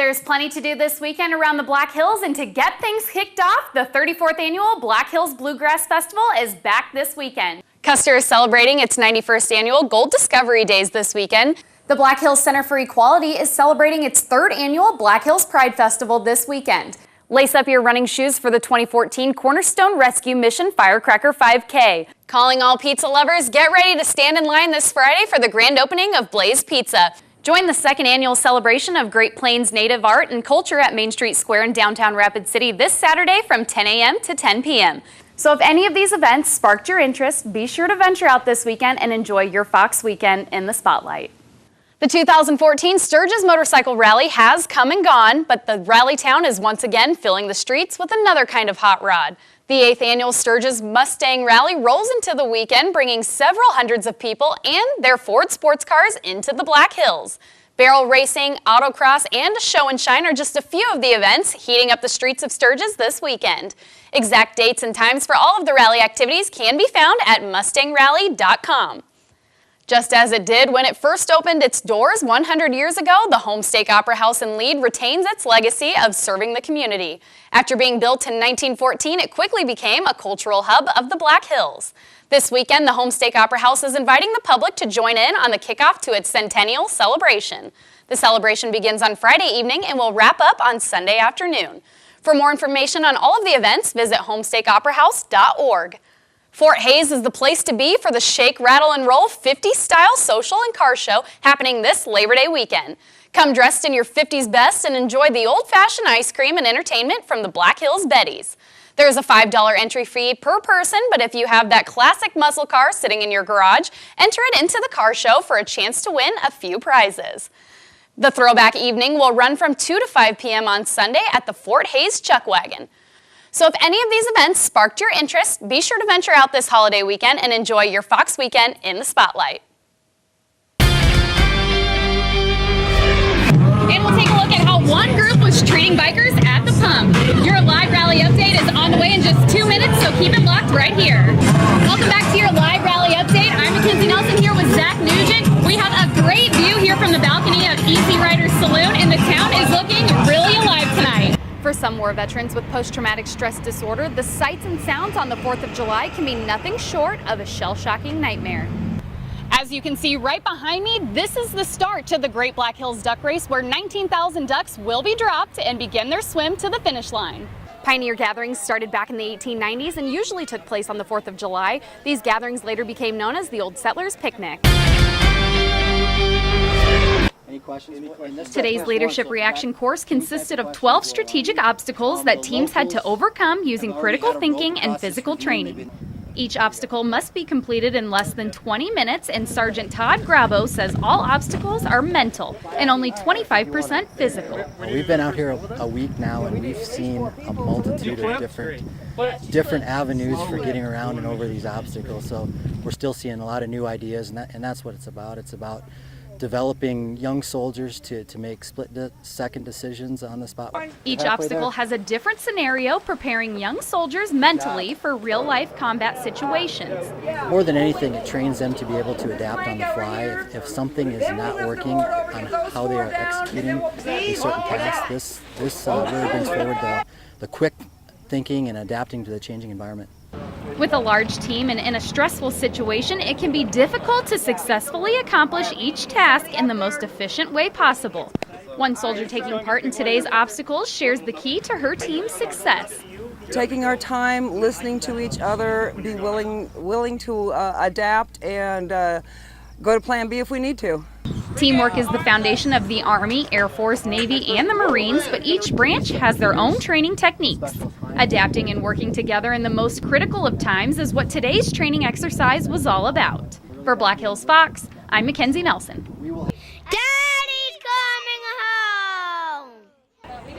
There's plenty to do this weekend around the Black Hills, and to get things kicked off, the 34th annual Black Hills Bluegrass Festival is back this weekend. Custer is celebrating its 91st annual Gold Discovery Days this weekend. The Black Hills Center for Equality is celebrating its 3rd annual Black Hills Pride Festival this weekend. Lace up your running shoes for the 2014 Cornerstone Rescue Mission Firecracker 5K. Calling all pizza lovers, get ready to stand in line this Friday for the grand opening of Blaze Pizza. Join the 2nd annual celebration of Great Plains native art and culture at Main Street Square in downtown Rapid City this Saturday from 10 a.m. to 10 p.m. So if any of these events sparked your interest, be sure to venture out this weekend and enjoy your Fox weekend in the spotlight. The 2014 Sturgis Motorcycle Rally has come and gone, but the rally town is once again filling the streets with another kind of hot rod. The 8th annual Sturgis Mustang Rally rolls into the weekend, bringing several hundreds of people and their Ford sports cars into the Black Hills. Barrel racing, autocross, and a show and shine are just a few of the events heating up the streets of Sturgis this weekend. Exact dates and times for all of the rally activities can be found at mustangrally.com. Just as it did when it first opened its doors 100 years ago, the Homestake Opera House in Lead retains its legacy of serving the community. After being built in 1914, it quickly became a cultural hub of the Black Hills. This weekend, the Homestake Opera House is inviting the public to join in on the kickoff to its centennial celebration. The celebration begins on Friday evening and will wrap up on Sunday afternoon. For more information on all of the events, visit homestakeoperahouse.org. Fort Hays is the place to be for the Shake, Rattle, and Roll 50s style social and car show happening this Labor Day weekend. Come dressed in your 50s best and enjoy the old-fashioned ice cream and entertainment from the Black Hills Betties. There is a $5 entry fee per person, but if you have that classic muscle car sitting in your garage, enter it into the car show for a chance to win a few prizes. The throwback evening will run from 2 to 5 p.m. on Sunday at the Fort Hays Chuck Wagon. So if any of these events sparked your interest, be sure to venture out this holiday weekend and enjoy your Fox weekend in the spotlight. And we'll take a look at how one group was treating bikers at the pump. Your live rally update is on the way in just 2 minutes, so keep it locked right here. Welcome back to your live rally update. I'm Mackenzie Nelson here with Zach Nugent. We have a great view here from the balcony of Easy Riders Saloon, and the town is looking really alive tonight. For some war veterans with post-traumatic stress disorder, the sights and sounds on the 4th of July can be nothing short of a shell-shocking nightmare. As you can see right behind me, this is the start to the Great Black Hills Duck Race, where 19,000 ducks will be dropped and begin their swim to the finish line. Pioneer gatherings started back in the 1890s and usually took place on the 4th of July. These gatherings later became known as the Old Settlers Picnic. Today's leadership reaction course consisted of 12 strategic obstacles that teams had to overcome using critical thinking and physical training. Each obstacle must be completed in less than 20 minutes, and Sergeant Todd Grabo says all obstacles are mental and only 25% physical. We've been out here a week now, and we've seen a multitude of different avenues for getting around and over these obstacles. So we're still seeing a lot of new ideas, and that's what it's about. It's about developing young soldiers to make split-second decisions on the spot. Each obstacle has a different scenario, preparing young soldiers mentally for real-life combat situations. More than anything, it trains them to be able to adapt on the fly. If something is not working on how they are executing a certain task, this really brings forward the quick thinking and adapting to the changing environment. With a large team and in a stressful situation, it can be difficult to successfully accomplish each task in the most efficient way possible. One soldier taking part in today's obstacles shares the key to her team's success. Taking our time, listening to each other, be willing to adapt and go to Plan B if we need to. Teamwork is the foundation of the Army, Air Force, Navy, and the Marines, but each branch has their own training techniques. Adapting and working together in the most critical of times is what today's training exercise was all about. For Black Hills Fox, I'm Mackenzie Nelson. Daddy's coming home!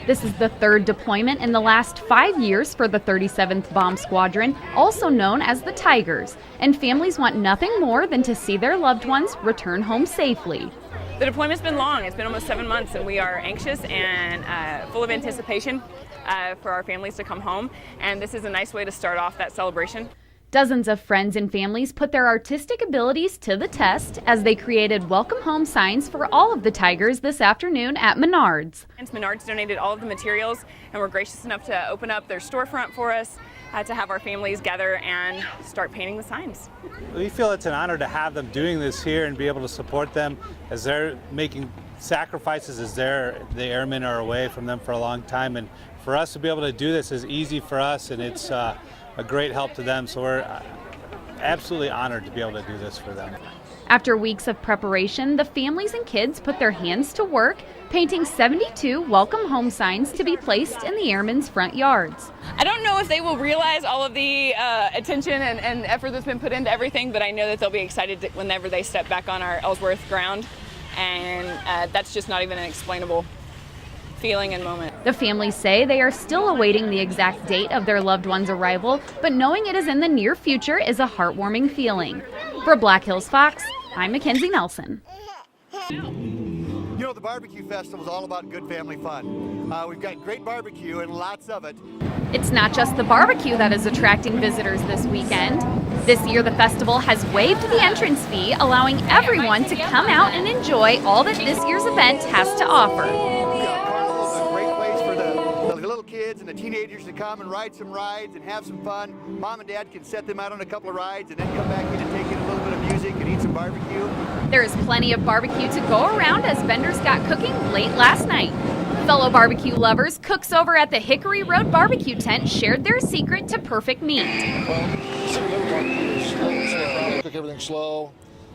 This is the 3rd deployment in the last 5 years for the 37th Bomb Squadron, also known as the Tigers, and families want nothing more than to see their loved ones return home safely. The deployment's been long. It's been almost 7 months, and we are anxious and full of anticipation for our families to come home, and this is a nice way to start off that celebration. Dozens of friends and families put their artistic abilities to the test as they created welcome home signs for all of the Tigers this afternoon at Menards. Menards donated all of the materials and were gracious enough to open up their storefront for us to have our families gather and start painting the signs. We feel it's an honor to have them doing this here and be able to support them as they're making sacrifices as the airmen are away from them for a long time. And for us to be able to do this is easy for us, and it's a great help to them. So we're absolutely honored to be able to do this for them. After weeks of preparation, the families and kids put their hands to work, painting 72 welcome home signs to be placed in the airmen's front yards. I don't know if they will realize all of the attention and effort that's been put into everything, but I know that they'll be excited whenever they step back on our Ellsworth ground, and that's just not even an explainable feeling and moment. The families say they are still awaiting the exact date of their loved one's arrival, but knowing it is in the near future is a heartwarming feeling. For Black Hills Fox, I'm Mackenzie Nelson. You know, the barbecue festival is all about good family fun. We've got great barbecue and lots of it. It's not just the barbecue that is attracting visitors this weekend. This year, the festival has waived the entrance fee, allowing everyone to come out and enjoy all that this year's event has to offer. Carnival's a great place for the little kids and the teenagers to come and ride some rides and have some fun. Mom and Dad can set them out on a couple of rides and then come back in and take in a little bit of music and eat some barbecue. There is plenty of barbecue to go around as vendors got cooking late last night. Fellow barbecue lovers, cooks over at the Hickory Road Barbecue Tent shared their secret to perfect meat. Well, City River barbecue is slow. Cook everything slow,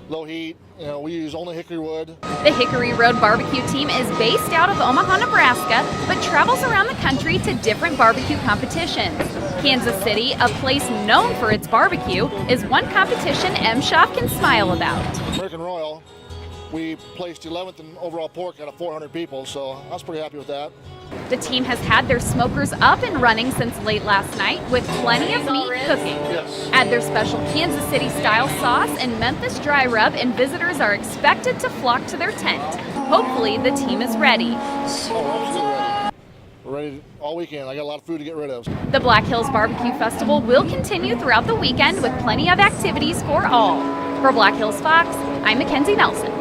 low heat. You know, we use only hickory wood. The Hickory Road Barbecue team is based out of Omaha, Nebraska, but travels around the country to different barbecue competitions. Kansas City, a place known for its barbecue, is one competition M. Schaaf can smile about. American Royal, we placed 11th in overall pork out of 400 people, so I was pretty happy with that. The team has had their smokers up and running since late last night with plenty of meat cooking. Yes. Add their special Kansas City style sauce and Memphis dry rub, and visitors are expected to flock to their tent. Hopefully the team is ready. Oh, we're absolutely ready. We're ready all weekend. I got a lot of food to get rid of. The Black Hills Barbecue Festival will continue throughout the weekend with plenty of activities for all. For Black Hills Fox, I'm Mackenzie Nelson.